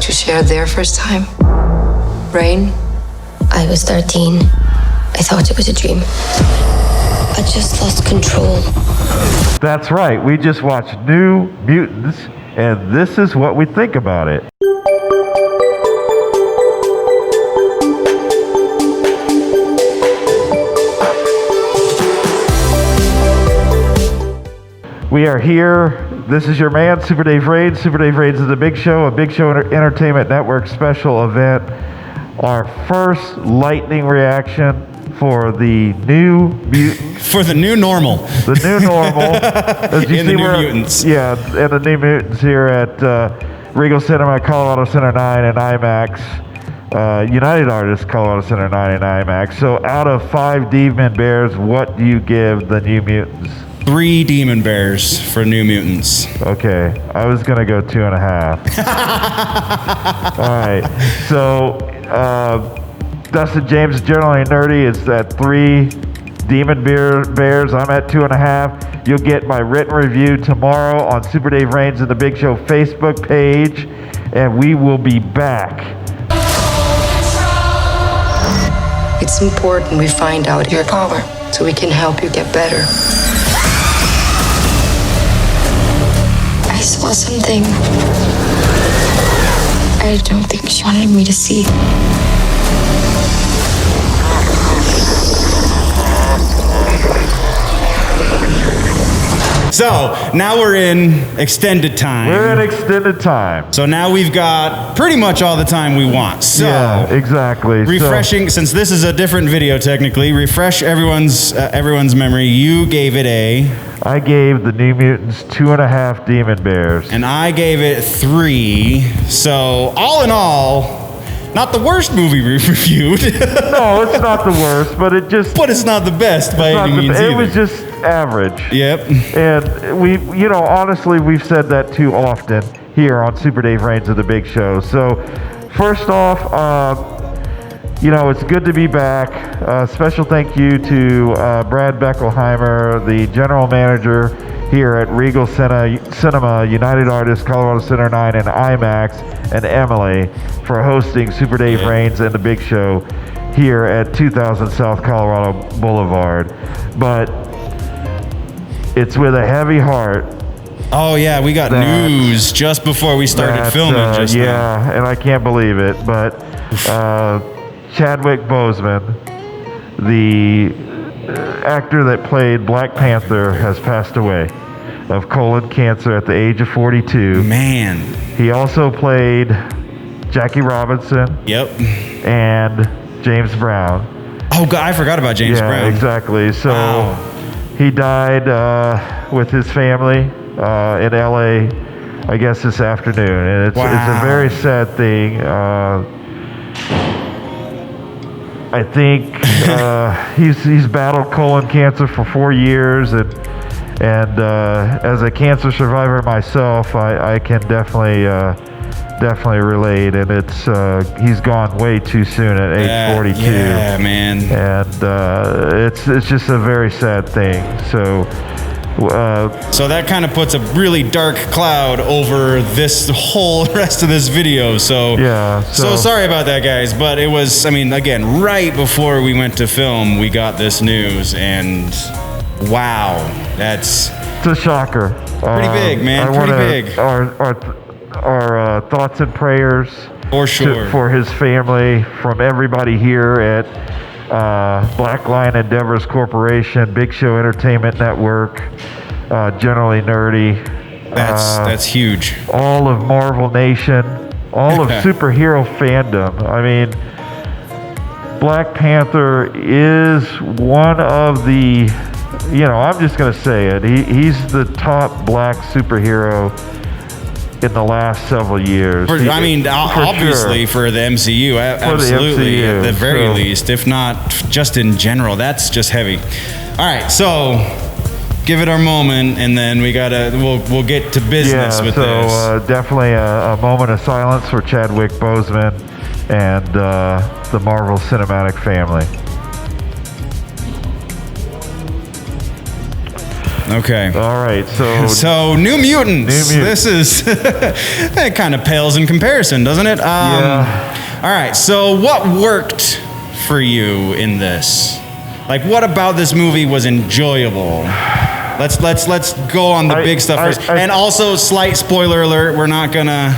like to share their first time? Rain? I was 13. I thought it was a dream. I just lost control. That's right. We just watched New Mutants, and this is what we think about it. We are here. This is your man, Super Dave Reyes. Super Dave Reyes is a Big Show Entertainment Network special event. Our first lightning reaction for the New Mutants. For the new normal. The new normal. As you in see, the New Mutants. Yeah, and the New Mutants here at Regal Cinema, Colorado Center 9 and IMAX. United Artists, Colorado Center 9 and IMAX. So out of 5 Demon Bears, what do you give the New Mutants? 3 Demon Bears for New Mutants. Okay, I was gonna go 2.5. All right, so Dustin James, Generally Nerdy, is at 3 Demon Bears. I'm at 2.5. You'll get my written review tomorrow on Super Dave Reyes and the Big Show Facebook page, and we will be back. It's important we find out your power so we can help you get better. I saw something I don't think she wanted me to see. So now we're in extended time. We're in extended time. So now we've got pretty much all the time we want. So yeah, exactly. Refreshing, since this is a different video technically, refresh everyone's memory. You gave it I gave the New Mutants 2.5 Demon Bears. and I gave it 3. So all in all, not the worst movie we've reviewed. No, it's not the worst, but it's not the best by any means it either. was just average. Yep. And we, honestly, we've said that too often here on Super Dave Reyes of the Big Show. So first off, it's good to be back. Special thank you to Brad Beckelheimer, the general manager here at Regal Cinema, United Artists, Colorado Center 9 and IMAX, and Emily for hosting Super Dave Reyes and the Big Show here at 2000 South Colorado Boulevard. But it's with a heavy heart. Oh yeah, we got news just before we started filming. Yeah, and I can't believe it, but Chadwick Boseman, the actor that played Black Panther, has passed away of colon cancer at the age of 42. Man. He also played Jackie Robinson. Yep. And James Brown. Oh God, I forgot about James Brown. Yeah, exactly. So he died with his family in LA, I guess this afternoon, and it's a very sad thing. I think he's battled colon cancer for 4 years, and as a cancer survivor myself, I can definitely relate. And it's he's gone way too soon at age 42. Yeah, man. And it's just a very sad thing. So that kind of puts a really dark cloud over this whole rest of this video. So yeah. So sorry about that, guys. But it was, again, right before we went to film, we got this news, and wow, it's a shocker. Pretty big, man. Pretty big. Our thoughts and prayers for sure for his family, from everybody here at Black Lion Endeavors Corporation, Big Show Entertainment Network, Generally Nerdy. That's huge. All of Marvel Nation, all of superhero fandom. Black Panther is one of the, I'm just going to say it. He's the top black superhero in the last several years. Obviously for the MCU, absolutely, at the very least, if not just in general. That's just heavy. All right, so give it our moment, and then we'll get to business with this. So definitely a moment of silence for Chadwick Boseman and the Marvel Cinematic family. Okay. All right. So New Mutants. This is that kind of pales in comparison, doesn't it? Yeah. All right. So what worked for you in this? Like, what about this movie was enjoyable? Let's go on the big stuff first. And also, slight spoiler alert: we're not gonna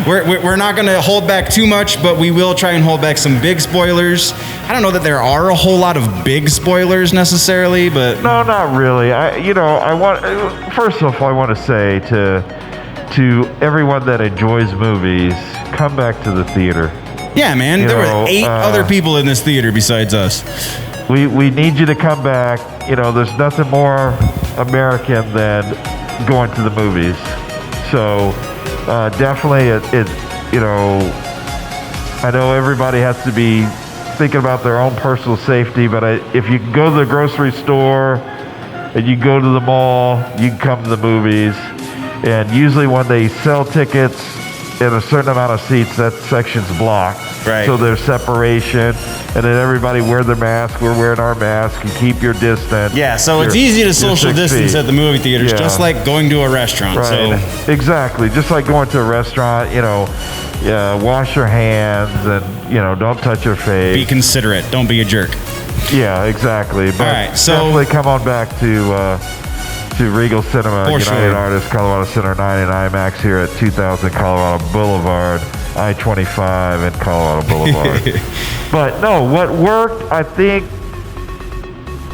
we're not gonna hold back too much, but we will try and hold back some big spoilers. I don't know that there are a whole lot of big spoilers necessarily, but no, not really. First off, I want to say to everyone that enjoys movies, come back to the theater. Yeah, man. There were 8 other people in this theater besides us. We need you to come back. There's nothing more American than going to the movies. So definitely, I know everybody has to be thinking about their own personal safety, but if you can go to the grocery store and you go to the mall, you can come to the movies. And usually when they sell tickets in a certain amount of seats, that section's blocked. Right. So there's separation, and then everybody wear their mask. We're wearing our mask, and keep your distance. Yeah, so it's easy to social distance at the movie theaters, just like going to a restaurant. Right. So exactly, just like going to a restaurant. Wash your hands, and don't touch your face. Be considerate. Don't be a jerk. Yeah, exactly. But all right, so definitely come on back to Regal Cinema, United Artists, Colorado Center 9 and IMAX here at 2000 Colorado Boulevard, I-25 and Colorado Boulevard. But no, what worked, I think,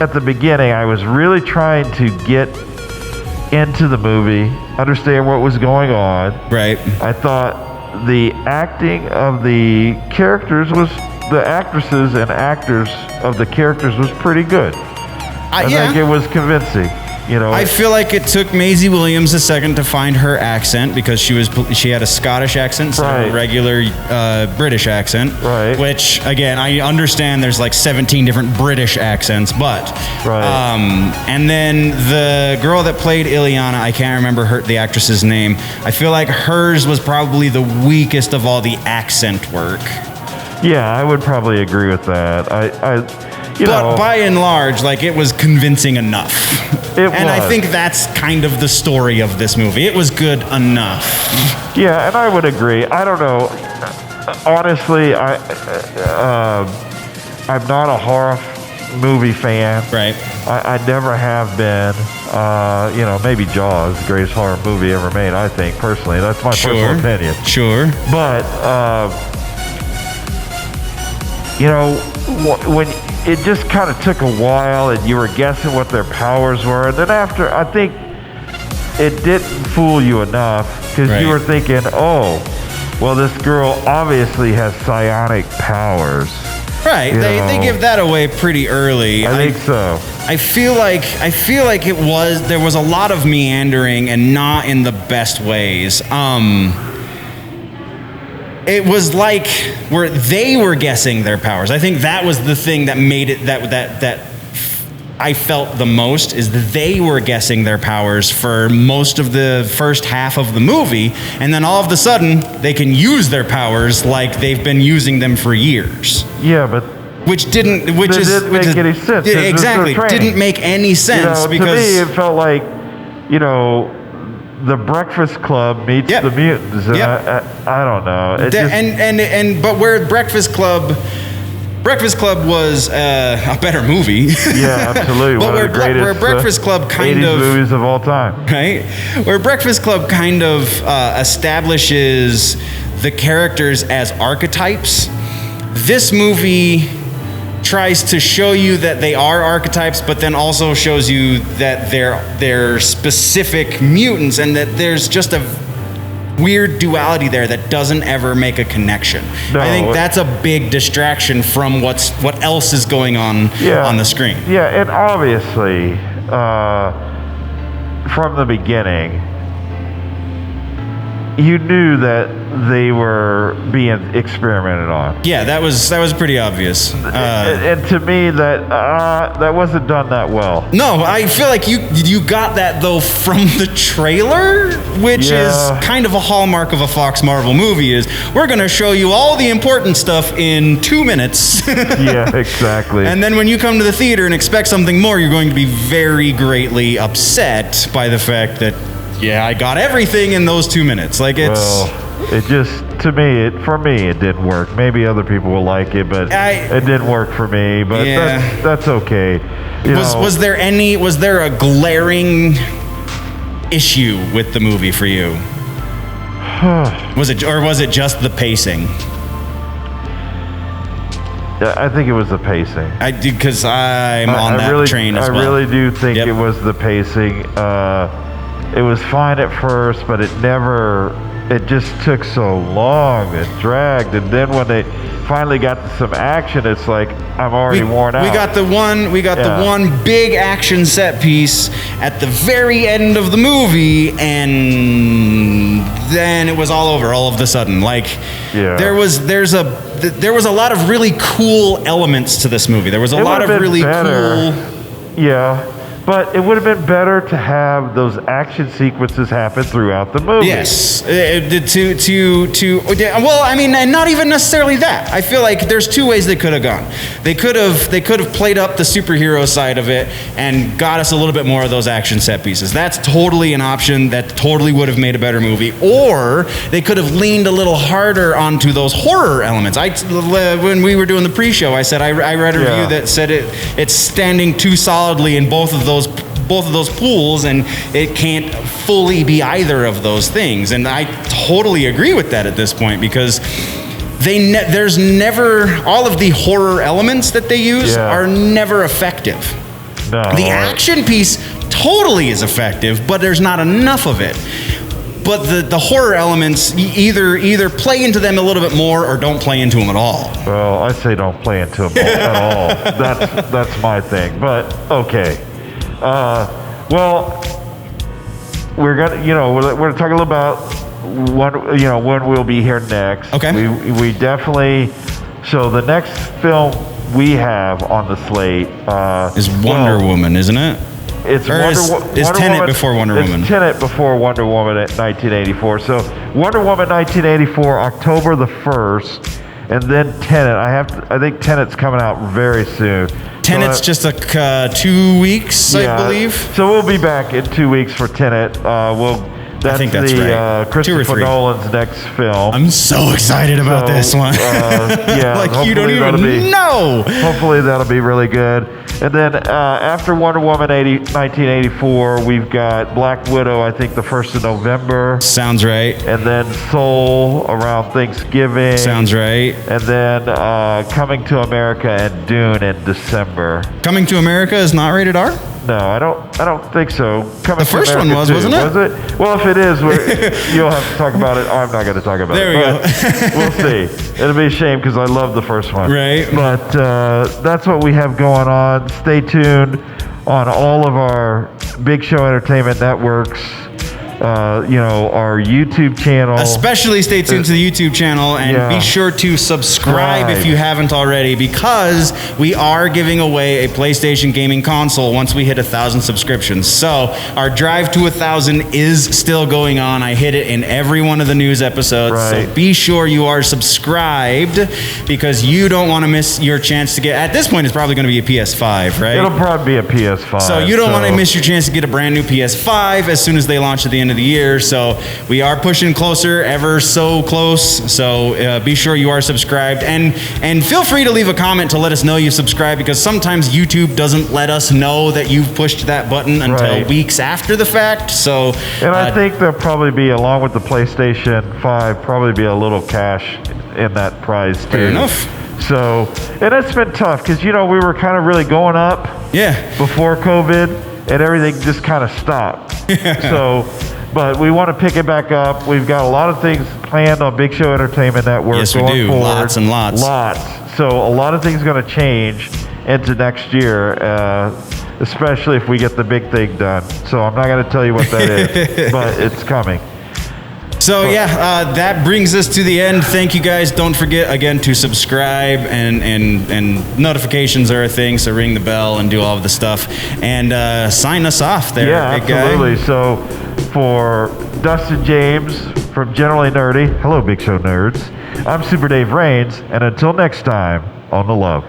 at the beginning, I was really trying to get into the movie, understand what was going on. Right. I thought the acting of the characters the actresses and actors of the characters was pretty good. I think it was convincing. I feel like it took Maisie Williams a second to find her accent because she had a Scottish accent instead of a regular British accent. Right. Which, again, I understand there's like 17 different British accents, but and then the girl that played Illyana, I can't remember the actress's name. I feel like hers was probably the weakest of all the accent work. Yeah, I would probably agree with that. But by and large, it was convincing enough. And I think that's kind of the story of this movie. It was good enough. Yeah, and I would agree. I don't know. Honestly, I'm not a horror movie fan. Right. I never have been. Maybe Jaws, the greatest horror movie ever made, I think, personally. That's my personal opinion. Sure. But, when it just kind of took a while and you were guessing what their powers were, and then after, I think it didn't fool you enough because you were thinking, oh, well, this girl obviously has psionic powers. Right. They give that away pretty early. I think so. I feel like there was a lot of meandering and not in the best ways. It was like where they were guessing their powers. I think that was the thing that made it that I felt the most, is that they were guessing their powers for most of the first half of the movie, and then all of a sudden they can use their powers like they've been using them for years. Yeah, but which didn't make any sense. Yeah, exactly, didn't make any sense because to me it felt like the Breakfast Club meets the Mutants, and I don't know. But where Breakfast Club was a better movie. Yeah, absolutely. But where Breakfast Club kind 80s of movies of all time, right? Where Breakfast Club kind of establishes the characters as archetypes. This movie tries to show you that they are archetypes, but then also shows you that they're specific mutants, and that there's just a weird duality there that doesn't ever make a connection. No, I think that's a big distraction from what else is going on the screen. Yeah, and obviously, from the beginning, you knew that they were being experimented on. Yeah, that was pretty obvious. And to me, that wasn't done that well. No, I feel like you got that though from the trailer, which is kind of a hallmark of a Fox Marvel movie. Is we're going to show you all the important stuff in 2 minutes. Yeah, exactly. And then when you come to the theater and expect something more, you're going to be very greatly upset by the fact that I got everything in those 2 minutes. Like it just, to me, for me, it didn't work. Maybe other people will like it, but it didn't work for me. But that's okay. Was there a glaring issue with the movie for you? Was it just the pacing? I think it was the pacing. Because I'm on that train as well. I really do think it was the pacing. It was fine at first, but it just took so long. It dragged, and then when they finally got to some action, it's like I'm already worn out. We got the one big action set piece at the very end of the movie, and then it was all over all of a sudden. Like there was a lot of really cool elements to this movie. There was a lot of really cool. Yeah. But it would have been better to have those action sequences happen throughout the movie. Yes, well, I mean, and not even necessarily that. I feel like there's two ways they could have gone. They could have played up the superhero side of it and got us a little bit more of those action set pieces. That's totally an option. That totally would have made a better movie. Or they could have leaned a little harder onto those horror elements. When we were doing the pre-show, I said I read a review that said it's standing too solidly in both of those pools, and it can't fully be either of those things. And I totally agree with that at this point, because there's never, all of the horror elements that they use are never effective. No. The action piece totally is effective, but there's not enough of it. But the horror elements, either play into them a little bit more or don't play into them at all. Well, I say don't play into them at all. That's my thing. But okay. Well, we're gonna talk a little about when we'll be here next. Okay. We definitely. So the next film we have on the slate is Wonder Woman, isn't it? It's Tenet before Wonder Woman. It's Tenet before Wonder Woman at 1984. So Wonder Woman 1984, October the 1st, and then Tenet. I think Tenet's coming out very soon. Tenet's just 2 weeks, I believe. So we'll be back in 2 weeks for Tenet. I think that's right. Christopher Nolan's next film. I'm so excited about this one. Like you don't even know. Hopefully that'll be really good. And then after Wonder Woman 1984, we've got Black Widow, I think the 1st of November. Sounds right. And then Soul around Thanksgiving. Sounds right. And then Coming to America and Dune in December. Coming to America is not rated R? No, I don't think so. The first one was, wasn't it? Was it? Well, if it is, you'll have to talk about it. I'm not going to talk about it. There we go. We'll see. It'll be a shame because I love the first one. Right. But that's what we have going on. Stay tuned on all of our Big Show Entertainment networks. Our YouTube channel. Especially stay tuned to the YouTube channel, and be sure to subscribe if you haven't already, because we are giving away a PlayStation gaming console once we hit 1,000 subscriptions. So our drive to 1,000 is still going on. I hit it in every one of the news episodes. Right. So be sure you are subscribed, because you don't want to miss your chance to get, at this point it's probably going to be a PS5, right? It'll probably be a PS5. So you don't want to miss your chance to get a brand new PS5 as soon as they launch at the end of the year. So we are pushing closer, ever so close. So be sure you are subscribed, and feel free to leave a comment to let us know you subscribed, because sometimes YouTube doesn't let us know that you've pushed that button until weeks after the fact. So I think there'll probably be, along with the PlayStation 5, probably be a little cash in that prize too. Fair ugh. So, and it's been tough because we were kind of really going up before COVID, and everything just kind of stopped. So, but we want to pick it back up. We've got a lot of things planned on Big Show Entertainment Network. Yes, we do. Forward. Lots and lots. So a lot of things going to change into next year, especially if we get the big thing done. So I'm not going to tell you what that is, but it's coming. So that brings us to the end. Thank you guys. Don't forget again to subscribe and notifications are a thing. So ring the bell and do all of the stuff and sign us off there. Yeah, big absolutely. Guy. So for Dustin James from Generally Nerdy, hello Big Show nerds. I'm Super Dave Rains, and until next time, on the love.